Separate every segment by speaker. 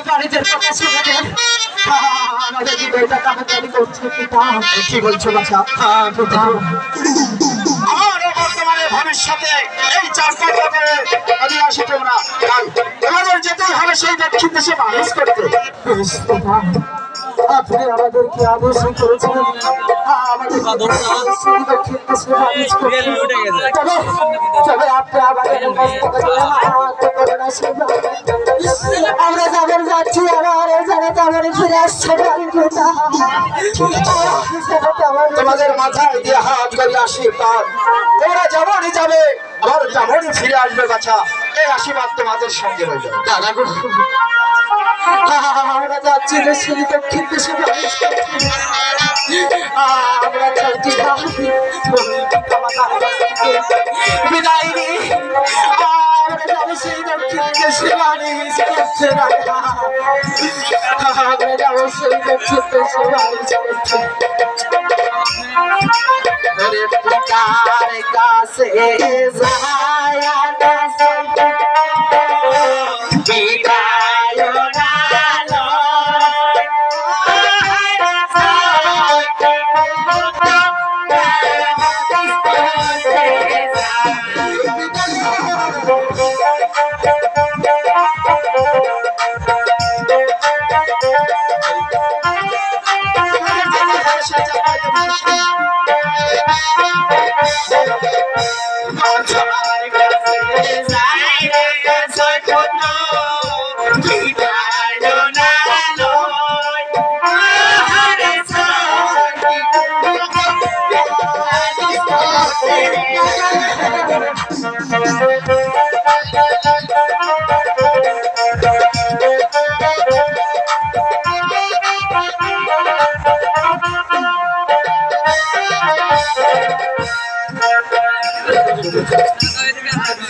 Speaker 1: বাড়িতে কথা শুনে দেন আমাদের হৃদয়টা কাঁপাকাঁপি করছে পিতা। কি বলছো বাছা? পিতা
Speaker 2: আমার বর্তমানে ভবিষ্যতে এই চারটা করে আদিবাসী তোমরা তোমাদের যেতেই হবে সেই দক্ষিণ দেশে মানুষ করতে।
Speaker 1: আপনি আমাদেরকে আদেশ করেছেন আমাদের দক্ষিণ দেশে মানুষ করতে। তবে আপনি আমাদের আমরা যাবেন যাচ্ছি আমার যারা তেমন ফিরে আসছে
Speaker 2: তোমাদের মাথায় দিয়ে হাত করে আশীর্বাদ, তোমরা যেমনই যাবে আবার তেমনই ফিরে আসবে বাছা। এই আশীর্বাদ তোমাদের সঙ্গে রইল।
Speaker 1: দাদা গো আমরা যাচ্ছি সেই দক্ষিণ দেশে আমরা চাইছি বিদায় নিয়ে আমরা যাবো সেই দক্ষিণ দেশে মানুষ করছে আমরা যাবো সেই দক্ষিণ দেশে মানুষ করছে।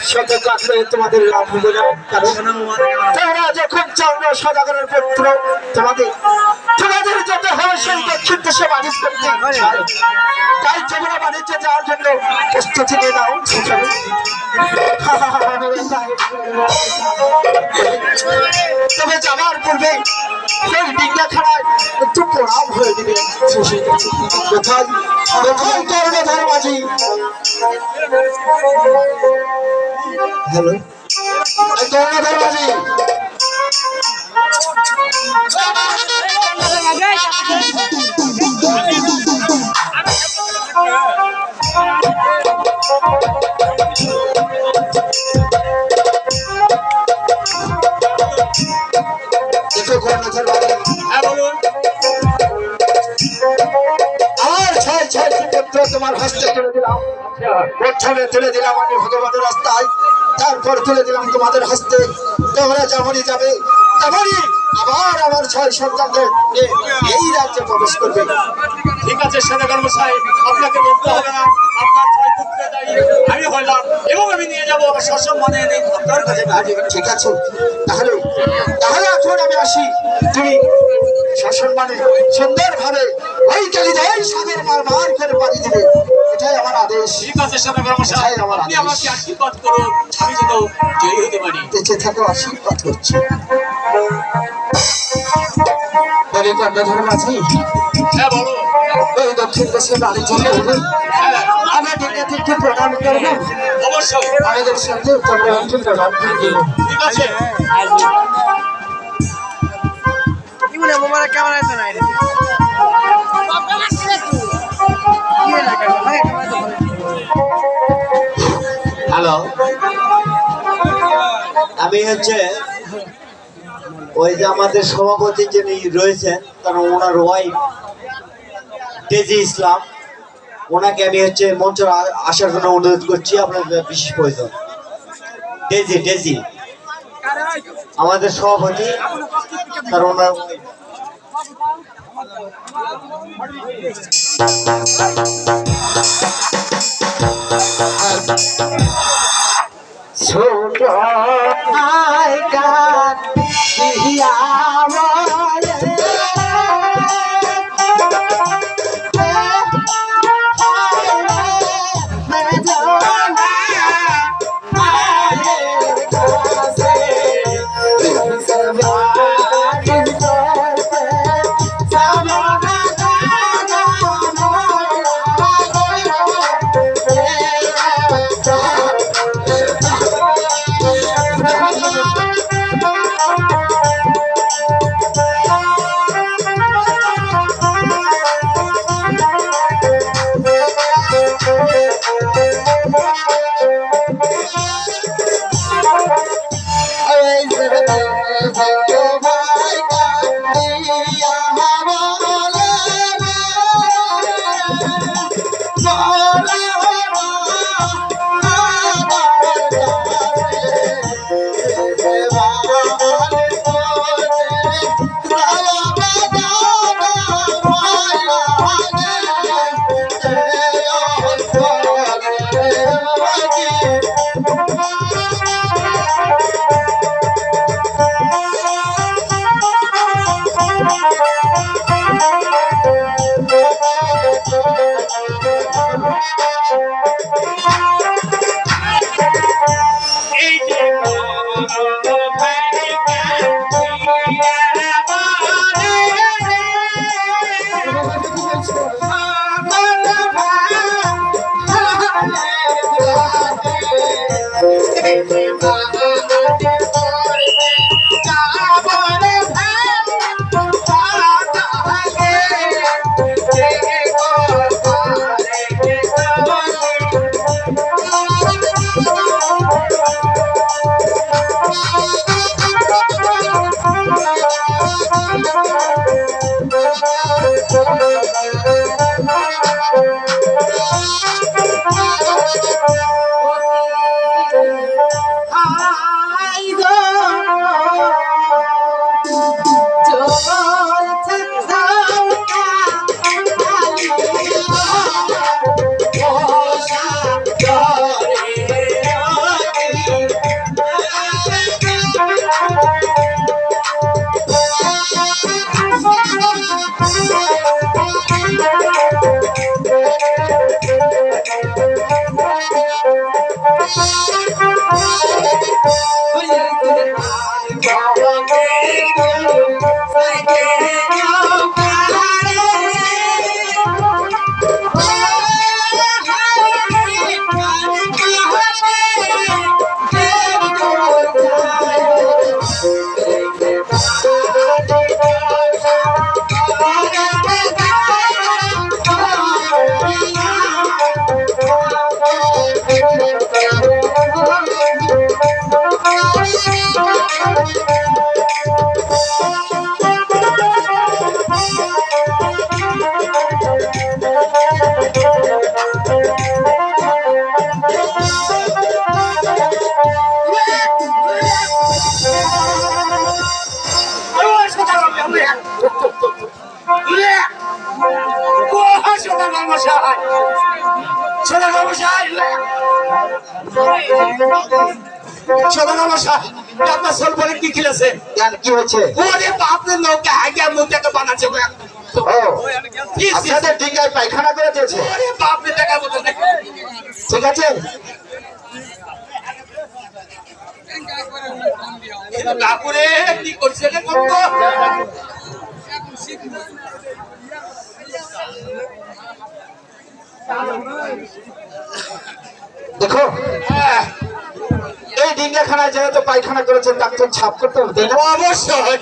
Speaker 1: পিতার কাছে তোমাদের লাভ হবে না, কারণ তোমরা যখন চাও না সদাগরের পুত্র তোমাদের যেতে হবে সেই দক্ষিণ দেশে বাণিজ্য করতে। তাই তোমরা বাণিজ্যে যাওয়ার জন্য প্রস্তুতি নিয়ে নাও। তবে যাওয়ার পূর্বে সেই ডিঙ্গা খাড়ায় একটু প্রণাম হয়ে দিবে। কোথায় কোথায় কর্ণধার মাঝি? হ্যালো কর্ণধার মাঝি, দেখো কর্ণধার মাঝি, হ্যাঁ বলুন। আর ছয় ছয়টি পুত্র তোমার হস্তে তুলে দিলাম। প্রথমে তুলে দিলাম আমি ভগবানের রাস্তায়, তারপর তুলে দিলাম তোমাদের হস্তে। তোমরা যেমনই যাবে তেমনই আবার আমার ছয় সন্তানদের এই রাজ্যে প্রবেশ করবে।
Speaker 3: ঠিক আছে সদাগর মশাই, আপনাকে বলতে হবে না। আপনার ছয় পুত্র আমি হলাম এবং আমি নিয়ে যাবো সসম্মানে আপনার কাছে।
Speaker 2: ঠিক আছে, তাহলে তাহলে এখন আমি আসি। তুমি সসম্মানে সুন্দর ভাবে ওই কালিদাই সাগর মার করে পাড়ি দিবে, এটাই আমার আদেশ।
Speaker 3: ঠিক আছে সদাগর মশাই, আপনি আমাকে আশীর্বাদ করুন, আমি যেন জয়ী হতে পারি।
Speaker 2: বেঁচে থাকো, আশীর্বাদ করছি। বলে কর্ণধার মাঝি,
Speaker 3: হ্যাঁ বলো।
Speaker 2: ওই দক্ষিণ দেশে বাড়ি চলে হবে, আমরা ডিঙ্গা থেকে প্রণাম করবো।
Speaker 3: অবশ্যই
Speaker 2: আমাদের সাথে তোমরা একটু প্রণাম করে দিও।
Speaker 3: ঠিক আছে।
Speaker 4: হ্যালো, আমি হচ্ছে ওই যে আমাদের সভাপতি যিনি রয়েছেন কারণ ওনার ওয়াইফ তেজি ইসলাম, ওনাকে আমি হচ্ছে মঞ্চে আসার জন্য অনুরোধ করছি। আপনাদের বিশেষ প্রয়োজন ডেজি ডেজি আমাদের সভাপতি, কারণ ওনার
Speaker 1: ছোট গান দিয়া
Speaker 3: আপনার সোল বলে কি খেলেছে?
Speaker 2: কেন কি হয়েছে?
Speaker 3: ওরে বাপরে নৌকা আগে মুখটাকে বানাচ্ছে
Speaker 2: ও আপনাদের ডিঙ্গায় পায়খানা করে দিয়েছে।
Speaker 3: ওরে বাপরে টাকা মতো
Speaker 2: ঠিক আছে,
Speaker 3: কাকুরে কি করছে রে কত
Speaker 2: দেখো এই ডিঙ্গাখানায় যেহেতু পায়খানা করেছেন ডাক্তার ছাপ করতে হবে, তাই না?
Speaker 3: অবশ্যই